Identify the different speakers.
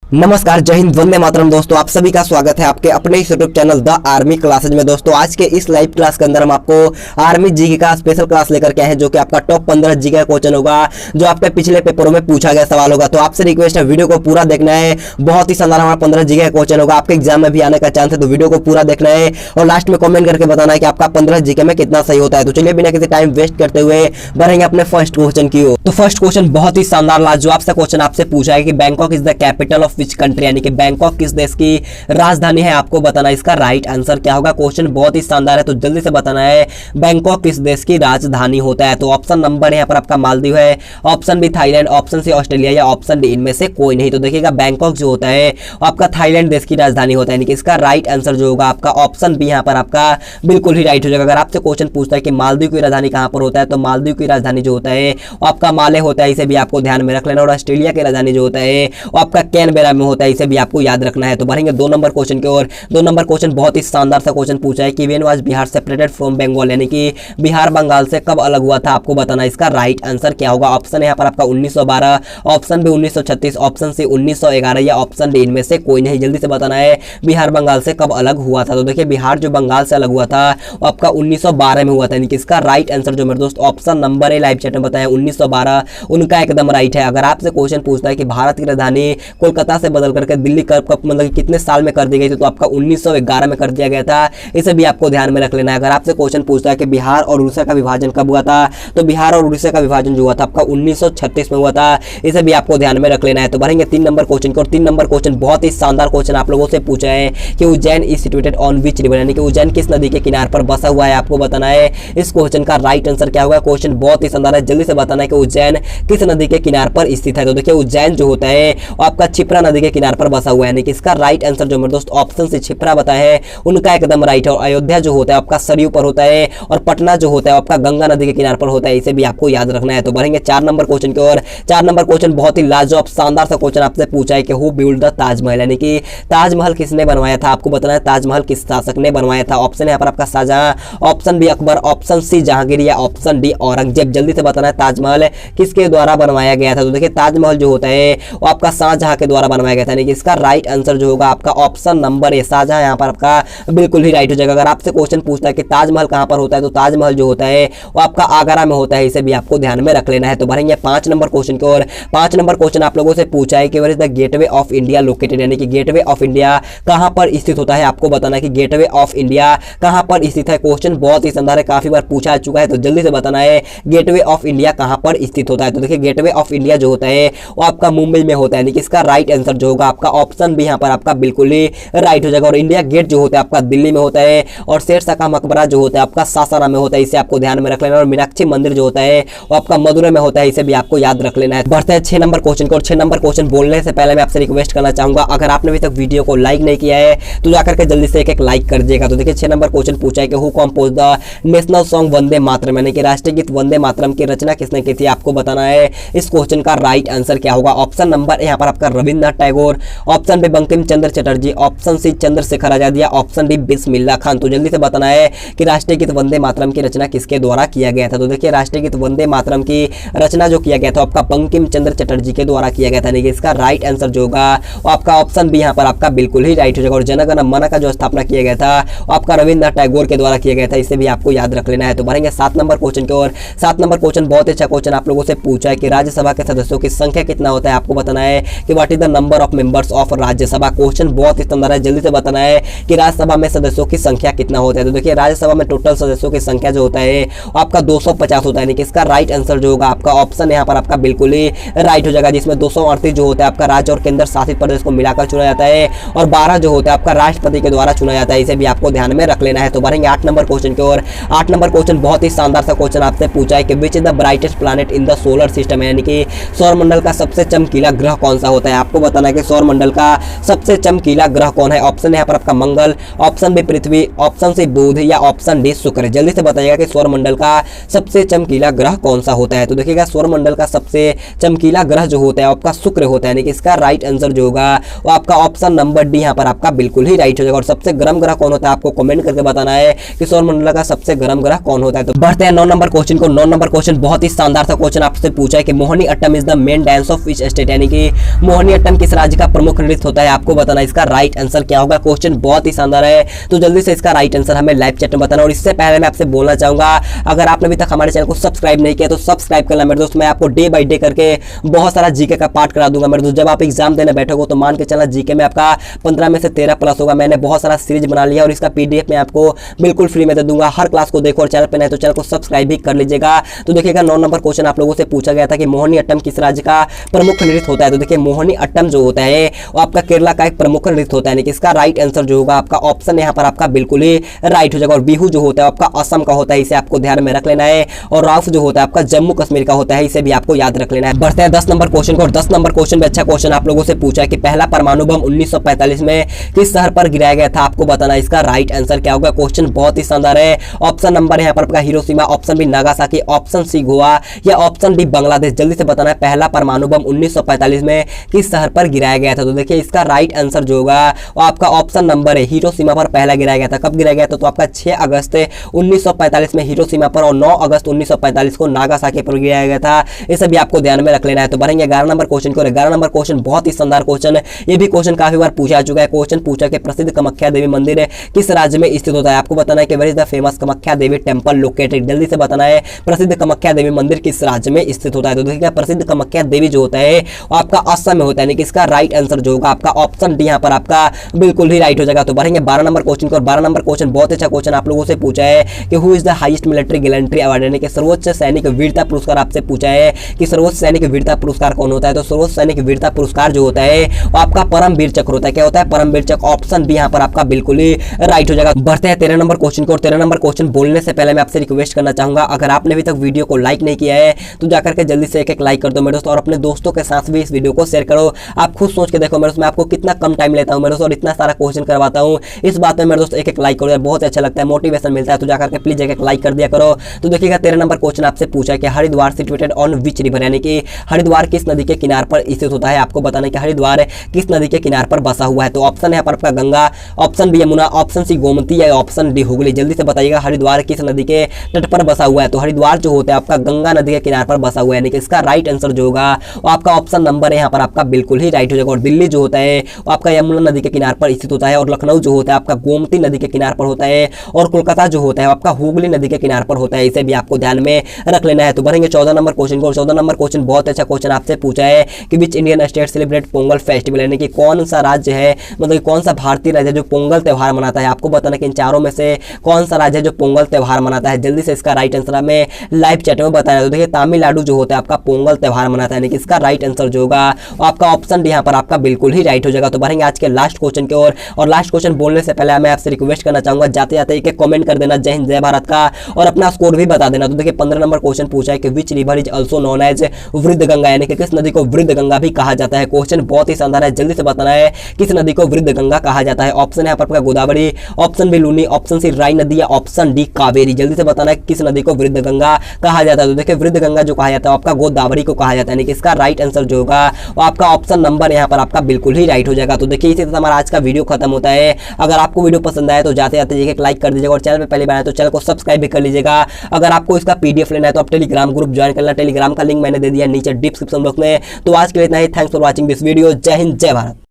Speaker 1: नमस्कार, जय हिंद, वंदे मातरम। दोस्तों आप सभी का स्वागत है आपके अपने इस YouTube channel the army classes में। दोस्तों आज के इस लाइव क्लास के अंदर हम आपको आर्मी जीके का स्पेशल क्लास लेकर के आए हैं, जो कि आपका टॉप 15 जीके का क्वेश्चन होगा, जो आपके पिछले पेपरों में पूछा गया सवाल होगा। तो आपसे रिक्वेस्ट है, वीडियो को पूरा देखना है। बहुत ही शानदार हमारा 15 जीके का क्वेश्चन होगा, आपके एग्जाम में भी आने का चांस है, तो वीडियो को पूरा देखना है और लास्ट में कॉमेंट करके बताना है कि आपका 15 जीके में कितना सही होता है। तो चलिए बिना किसी टाइम वेस्ट करते हुए बढ़ेंगे अपने फर्स्ट क्वेश्चन की ओर। तो फर्स्ट क्वेश्चन बहुत ही शानदार लाजवाब सा क्वेश्चन आपसे पूछा है कि Bangkok is the capital of which country, यानी कि बैंकॉक किस देश की राजधानी है, आपको बताना है इसका राइट आंसर क्या होगा। क्वेश्चन बहुत ही शानदार है, तो जल्दी से बताना है बैंकॉक किस देश की राजधानी होता है। तो ऑप्शन नंबर यहाँ पर आपका मालदीव है, option B Thailand, option C Australia या ऑप्शन डी इनमें से कोई नहीं। तो देखिएगा बैंकॉक जो होता है आपका थाईलैंड देश की राजधानी होता है, यानी कि इसका राइट आंसर जो होगा आपका ऑप्शन बी यहाँ पर आपका बिल्कुल ही राइट हो जाएगा। अगर आपसे क्वेश्चन पूछता है कि मालदीव की राजधानी कहां पर होता है, तो मालदीव की राजधानी जो होता है आपका माले होता है, इसे भी आपको ध्यान में रख लेना। और ऑस्ट्रेलिया की राजधानी जो होता है आपका कैनबेरा में होता है, इसे भी आपको याद रखना है। तो बढ़ेंगे 2 नंबर क्वेश्चन की ओर। 2 नंबर क्वेश्चन बहुत ही शानदार सा क्वेश्चन पूछा है कि when was Bihar separated from Bengal, यानी कि बिहार बंगाल से कब अलग हुआ था, आपको बताना है इसका राइट आंसर क्या होगा। ऑप्शन यहाँ पर आपका 1912, ऑप्शन बी 1936, ऑप्शन सी 1911 या ऑप्शन डी इनमें से कोई नहीं। जल्दी से बताना है बिहार बंगाल से कब अलग हुआ था। तो देखिए बिहार जो बंगाल से अलग हुआ था आपका 1912 में हुआ था, यानी कि इसका राइट आंसर जो मेरे दोस्त option number A live chat में बताया 1912 उनका एकदम राइट है। अगर आपसे क्वेश्चन पूछता है कि भारत की राजधानी कोलकाता से बदल करके दिल्ली कब मतलब कितने साल में कर दी गई थी, तो आपका 1911 में कर दिया गया था, इसे भी आपको ध्यान में रख लेना है। अगर आपसे क्वेश्चन पूछता है कि बिहार और उड़ीसा का विभाजन कब हुआ था, तो बिहार और उड़ीसा का विभाजन जो हुआ था आपका 1936 में हुआ था, इसे भी आपको ध्यान में रख लेना है। तो बढ़ेंगे 3 नंबर क्वेश्चन को। और 3 नंबर क्वेश्चन बहुत ही शानदार क्वेश्चन आप लोगों से पूछा है कि Ujjain is situated on which river, यानी कि उज्जैन किस नदी के किनारे पर बसा हुआ है, आपको बताना है इस क्वेश्चन का राइट आंसर क्या होगा। क्वेश्चन बहुत ही शानदार है, जल्दी से बताना है कि उज्जैन किस नदी के किनारे पर स्थित है। तो देखिए उज्जैन जो होता है आपका क्षिप्रा नदी के किनारे पर बसा हुआ है, यानी कि इसका राइट आंसर जो मेरे दोस्त ऑप्शन से क्षिप्रा बताया है उनका एकदम राइट है। और अयोध्या जो होता है आपका सरयू पर होता है, और पटना जो होता है आपका गंगा नदी के किनारे पर होता है, इसे भी आपको याद रखना है। तो बढ़ेंगे 4 नंबर क्वेश्चन की ओर। 4 नंबर क्वेश्चन बहुत ही लाजवाब शानदार सा क्वेश्चन आपसे पूछा है कि हु बिल्ड द ताजमहल, यानी कि ताजमहल किसने बनवाया था, आपको बताना है ताजमहल किस शासक ने बनवाया था। ऑप्शन यहाँ पर आपका Shahjahan, option B Akbar, option C Jahangir या ऑप्शन डी औरंगजेब। जल्दी से बताना है ताजमहल किसके द्वारा बनवाया गया था। तो देखिए ताजमहल जो होता है वो आपका शाहजहां के द्वारा बनवाया गया था, यानी कि इसका राइट आंसर जो होगा आपका ऑप्शन नंबर ए शाहजहां यहाँ पर आपका बिल्कुल ही राइट हो जाएगा। अगर आपसे क्वेश्चन पूछता है कि ताजमहल कहां पर होता है, तो ताजमहल जो होता है वो आपका आगरा में होता है, इसे भी आपको ध्यान में रख लेना है। तो बढ़ेंगे 5 नंबर क्वेश्चन की ओर। 5 नंबर क्वेश्चन आप लोगों से पूछा है कि where is the Gateway of India located, यानी कि गेटवे ऑफ इंडिया कहां पर स्थित होता है, आपको बताना है कि गेटवे ऑफ इंडिया कहां पर स्थित है। क्वेश्चन बहुत ही शानदार है, काफी बार पूछा चुका है, तो जल्दी से बताना है गेटवे ऑफ इंडिया कहां पर स्थित होता है। तो देखिए गेटवे ऑफ इंडिया जो होता है वो आपका मुंबई में होता है, यानी कि इसका राइट आंसर जो होगा आपका ऑप्शन भी यहाँ पर आपका बिल्कुल ही राइट हो जाएगा। और इंडिया गेट जो होता है आपका दिल्ली में होता है, और शेरशाह का मकबरा जो होता है आपका सासाराम में होता है, इसे आपको ध्यान में रख लेना। और मीनाक्षी मंदिर जो होता है वो आपका मदुरै में होता है, इसे भी आपको याद रख लेना है। बढ़ते हैं 6 नंबर क्वेश्चन को। और 6 नंबर क्वेश्चन बोलने से पहले मैं आपसे रिक्वेस्ट करना चाहूंगा, अगर आपने अभी तक वीडियो को लाइक नहीं किया है तो जाकर के जल्दी से एक लाइक कर दिएगा। तो देखिए 6 नंबर क्वेश्चन पूछा है कि who compose the national song Vande Mataram, यानी कि राष्ट्रीय गीत वंदे मातरम की रचना किसने की थी, आपको बताना है इस क्वेश्चन का राइट आंसर क्या होगा। ऑप्शन नंबर यहाँ पर आपका Rabindranath Tagore, option B Bankim Chandra Chatterjee, option C Chandrashekhar Azad या ऑप्शन डी बिस्मिल्लाह खान। तो जल्दी से बताना है कि राष्ट्रीय गीत वंदे मातरम की रचना किसके द्वारा किया गया था। तो देखिए राष्ट्रीय गीत वंदे मातरम की रचना जो किया गया था आपका बंकिम चंद्र चटर्जी के द्वारा किया गया था, यानी कि इसका राइट आंसर जो होगा वो आपका ऑप्शन बी यहाँ पर आपका बिल्कुल ही राइट हो जाएगा। और जन गण मन का जो स्थापना किया गया था वो आपका रविंद्रनाथ टैगोर के द्वारा किया गया था, इसे भी आपको याद रख लेना है। तो बढ़ेंगे 7 नंबर क्वेश्चन की ओर। 7 नंबर क्वेश्चन बहुत अच्छा क्वेश्चन आप लोगों से पूछा है कि राज्यसभा के सदस्यों की संख्या कितना होता है, आपको बताना है कि what is the number of members of Rajya Sabha. Question बहुत ही शानदार है, जल्दी से बताना है कि राज्यसभा में सदस्यों की संख्या कितना होता है। तो देखिए राज्यसभा में टोटल सदस्यों की संख्या जो होता है आपका 250 होता है, यानी कि इसका राइट आंसर जो होगा आपका ऑप्शन यहाँ पर आपका बिल्कुल ही राइट हो जाएगा, जिसमें 238 जो होता है आपका राज्य और केंद्र शासित प्रदेश को मिलाकर चुना जाता है, और 12 जो होता है आपका राष्ट्रपति के द्वारा चुना जाता है, इसे भी आपको ध्यान में रख लेना है। तो बढ़ेंगे 8 नंबर क्वेश्चन की ओर। 8 नंबर क्वेश्चन बहुत ही शानदार सा क्वेश्चन आपसे पूछा है कि which is the brightest planet in the solar system, यानी कि सौर मंडल का सबसे चमकीला ग्रह कौन सा होता है, आपको बताना है कि सौर मंडल का सबसे चमकीला ग्रह कौन है। ऑप्शन यहाँ पर आपका मंगल, ऑप्शन बी पृथ्वी, ऑप्शन सी बुध या ऑप्शन डी शुक्र। जल्दी से बताइएगा कि सौर मंडल का सबसे चमकीला ग्रह कौन सा होता है। तो देखिएगा सौर मंडल का सबसे चमकीला ग्रह जो होता है आपका शुक्र होता है, यानी कि इसका राइट आंसर जो होगा वो आपका ऑप्शन नंबर डी यहाँ पर आपका बिल्कुल ही राइट हो जाएगा। और सबसे गर्म ग्रह कौन होता है, आपको कमेंट करके बताना है कि सौर मंडल का सबसे गर्म ग्रह कौन होता है। तो बढ़ते हैं 9 नंबर क्वेश्चन को। 9 नंबर क्वेश्चन बहुत ही शानदार सा क्वेश्चन आपसे पूछा है कि Mohiniyattam is the main dance of which state, यानी कि मोहिनी अट्टम किस राज्य का प्रमुख नृत्य होता है? आपको बताना इसका राइट आंसर क्या होगा। क्वेश्चन बहुत ही शानदार है, तो जल्दी से इसका राइट आंसर हमें लाइव चैट में बताना। और इससे पहले मैं आपसे बोलना चाहूंगा, अगर आपने अभी तक हमारे चैनल को सब्सक्राइब नहीं किया तो सब्सक्राइब करना मेरे दोस्त। मैं आपको डे बाय डे करके बहुत सारा जीके का पार्ट करा दूंगा मेरे दोस्त। जब आप एग्जाम देने बैठोगे तो मान के चलना जीके में आपका 15 में से 13 प्लस होगा। मैंने बहुत सारा सीरीज बना लिया और इसका पीडीएफ में आपको बिल्कुल फ्री में दे दूंगा। हर क्लास को देखो और चैनल पे नहीं तो चैनल को सब्सक्राइब भी कर लीजिएगा। तो देखिएगा 9 नंबर क्वेश्चन आप लोगों से पूछा गया था कि मोहिनी अट्टम किस राज्य का प्रमुख नृत्य होता है? तो देखिए मोहिनी अट्टम जो होता है वो आपका केरला का एक प्रमुख नृत्य होता है। इसका राइट आंसर जो होगा आपका ऑप्शन यहाँ पर आपका बिल्कुल ही राइट हो जाएगा। और बिहू जो होता है आपका असम का होता है, इसे आपको ध्यान में रख लेना है। और राउफ जो होता है आपका जम्मू कश्मीर का होता है, इसे भी आपको याद रख लेना है। बढ़ते हैं 10 नंबर क्वेश्चन को। और 10 नंबर क्वेश्चन में अच्छा क्वेश्चन आप लोगों से पूछा है कि पहला परमाणु बम 1945 में किस शहर पर गिराया गया था? आपको बताना इसका राइट आंसर क्या होगा। क्वेश्चन बहुत ही शानदार है। ऑप्शन नंबर यहाँ पर आपका Hiroshima, option B Nagasaki, option C Goa या ऑप्शन डी बांग्लादेश। जल्दी से बताना है पहला परमाणु बम 1945 में किस शहर पर गिराया गया था? तो देखिए इसका राइट आंसर जो होगा वो आपका ऑप्शन नंबर है, हिरोशिमा पर पहला गिराया गया था। कब गिराया गया था? तो आपका 6 अगस्त 1945 में हिरोशिमा पर और 9 अगस्त 1945 को नागासाकी पर गिराया गया था। इसे भी आपको ध्यान में रख लेना है। तो बढ़ेंगे 11 नंबर क्वेश्चन को। 11 नंबर क्वेश्चन बहुत ही शानदार क्वेश्चन है, ये भी क्वेश्चन काफी बार पूछा चुका है। क्वेश्चन पूछा कि प्रसिद्ध कामाख्या देवी मंदिर किस राज्य में स्थित होता है? आपको बताना है कि where is the famous Kamakhya Devi temple located. जल्दी से बताना है प्रसिद्ध कामाख्या देवी मंदिर किस राज्य में स्थित होता है? तो देखिए प्रसिद्ध कामाख्या देवी जो होता है वो आपका असम में होता है। इसका राइट आंसर जो होगा आपका ऑप्शन डी यहाँ पर आपका बिल्कुल ही राइट हो जाएगा। तो बढ़ेंगे 12 नंबर क्वेश्चन को। और 12 नंबर क्वेश्चन बहुत अच्छा क्वेश्चन आप लोगों से पूछा है कि who is the highest military gallantry award, यानी कि सर्वोच्च सैनिक वीरता पुरस्कार आपसे पूछा है कि सर्वोच्च सैनिक वीरता पुरस्कार कौन होता है? तो सर्वोच्च सैनिक वीरता पुरस्कार जो होता है वो आपका परमवीर चक्र होता है। क्या होता है? परमवीर चक्र। ऑप्शन बी यहाँ पर आपका बिल्कुल ही राइट हो जाएगा। बढ़ते हैं 13 नंबर क्वेश्चन को। और 13 नंबर क्वेश्चन बोलने से पहले मैं आपसे रिक्वेस्ट करना चाहूंगा, अगर आपने अभी तक वीडियो को लाइक नहीं किया है तो जाकर के जल्दी से एक लाइक कर दो मेरे दोस्त, और अपने दोस्तों के साथ भी इस वीडियो को शेयर करो। आप खुद सोच के देखो मेरे दोस्त, मैं आपको कितना कम टाइम लेता हूँ मेरे दोस्त और इतना सारा क्वेश्चन करवाता हूँ। इस बात में मेरे दोस्त एक लाइक करो यार, बहुत अच्छा लगता है, मोटिवेशन मिलता है। तो जाकर के प्लीज एक लाइक कर दिया करो। तो देखिएगा 13 नंबर क्वेश्चन आपसे पूछा है कि Haridwar situated on which river, यानी कि हरिद्वार किस नदी के किनार पर स्थित होता है? आपको बताना है कि हरिद्वार किस नदी के किनार पर बसा हुआ है। तो ऑप्शन है पर आपका Ganga, option B Yamuna, option C Gomti या ऑप्शन डी हुगली। जल्दी से बताइएगा हरिद्वार किस नदी के तट पर बसा हुआ है? तो हरिद्वार जो होता है आपका गंगा नदी के किनार पर बसा हुआ है, यानी कि इसका राइट आंसर जो होगा वो आपका ऑप्शन नंबर है यहाँ पर आपका बिल्कुल ही राइट हो जाएगा। और दिल्ली जो होता है वो आपका यमुना नदी के किनार पर स्थित होता है। और लखनऊ जो होता है आपका गोमती नदी के किनार पर होता है। और कोलकाता जो होता है आपका हुगली नदी के किनार पर होता है। इसे भी आपको ध्यान में रख लेना है। तो बढ़ेंगे 14 नंबर क्वेश्चन को। 14 नंबर क्वेश्चन बहुत अच्छा क्वेश्चन आपसे पूछा है कि which Indian state celebrate Pongal festival, यानी कि कौन सा राज्य है, मतलब कौन सा भारतीय राज्य है जो पोंगल त्यौहार मनाता है? आपको बताना कि इन चारों में से कौन सा राज्य है जो पोंगल त्यौहार मनाता है? जल्दी से इसका राइट आंसर हमें लाइव चैट में बताना है। तो देखिए तमिलनाडु जो होता है आपका पोंगल त्यौहार मनाता है, यानी कि इसका राइट आंसर जो होगा आपका ऑप्शन डी यहाँ पर आपका बिल्कुल ही राइट हो जाएगा। तो बढ़ेंगे आज के लास्ट क्वेश्चन की ओर। और लास्ट क्वेश्चन बोलने से पहले मैं आपसे रिक्वेस्ट करना चाहूंगा, जाते जाते एक कमेंट कर देना जय हिंद जय भारत का, और अपना स्कोर भी बता देना। तो देखिए 15 नंबर क्वेश्चन पूछा है कि which river is also known as Vriddha Ganga, यानी कि किस नदी को वृद्ध गंगा भी कहा जाता है? क्वेश्चन बहुत ही शानदार है, जल्दी से बताना है किस नदी को वृद्ध गंगा कहा जाता है। ऑप्शन है आपका Godavari, option B Luni, option C Rai नदी या ऑप्शन डी कावेरी। जल्दी से बताना है किस नदी को वृद्ध गंगा कहा जाता है? तो देखिए वृद्ध गंगा जो कहा जाता है आपका गोदावरी को कहा जाता है, यानी कि इसका राइट आंसर जो होगा वो आपका ऑप्शन नंबर यहाँ पर आपका बिल्कुल ही राइट हो जाएगा। तो देखिए इसी तरह हमारा आज का वीडियो खत्म होता है। अगर आपको वीडियो पसंद आए तो जाते जाते एक लाइक कर दीजिएगा, और चैनल पे पहली बार आए तो चैनल को सब्सक्राइब भी कर लीजिएगा। अगर आपको इसका पीडीएफ लेना है तो आप टेलीग्राम ग्रुप ज्वाइन करना, टेलीग्राम का लिंक मैंने दे दिया नीचे डिस्क्रिप्शन बॉक्स में। तो आज के लिए इतना ही। Thanks for watching this video. Jai Hind जय भारत।